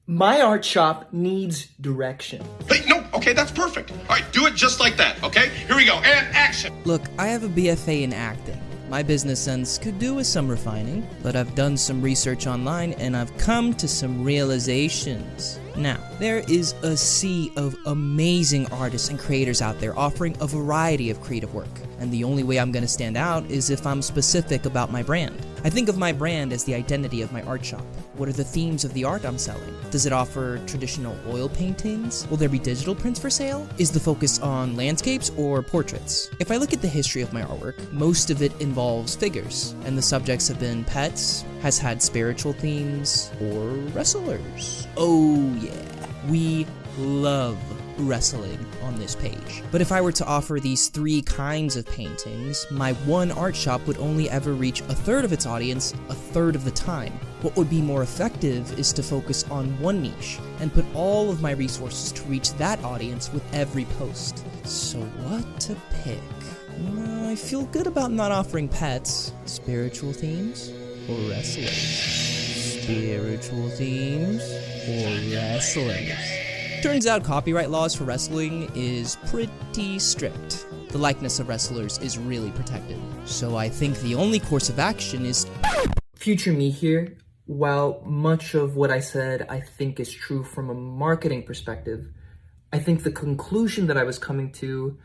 My art shop needs direction. Hey, no, okay, that's perfect. All right, do it just like that, okay? Here we go, and action. Look, I have a BFA in acting. My business sense could do with some refining, but I've done some research online and I've come to some realizations. Now, there is a sea of amazing artists and creators out there offering a variety of creative work, and the only way I'm gonna stand out is if I'm specific about my brand. I think of my brand as the identity of my art shop. What are the themes of the art I'm selling? Does it offer traditional oil paintings? Will there be digital prints for sale? Is the focus on landscapes or portraits? If I look at the history of my artwork, most of it involves figures, and the subjects have been pets, has had spiritual themes, or wrestlers. Oh yeah, we love wrestling on this page. But if I were to offer these 3 kinds of paintings, my one art shop would only ever reach a third of its audience a third of the time. What would be more effective is to focus on one niche and put all of my resources to reach that audience with every post. So what to pick? I feel good about not offering pets, spiritual themes, or wrestlers. Spiritual themes, or wrestlers. Turns out copyright laws for wrestling is pretty strict. The likeness of wrestlers is really protected. So I think the only course of action is... Future me here, while much of what I said I think is true from a marketing perspective, I think the conclusion that I was coming to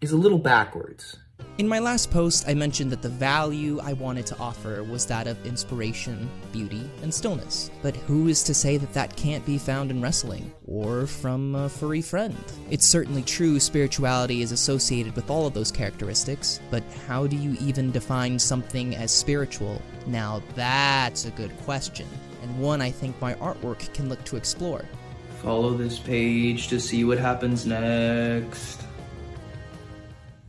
is a little backwards. In my last post, I mentioned that the value I wanted to offer was that of inspiration, beauty, and stillness. But who is to say that that can't be found in wrestling, or from a furry friend? It's certainly true spirituality is associated with all of those characteristics, but how do you even define something as spiritual? Now that's a good question, and one I think my artwork can look to explore. Follow this page to see what happens next.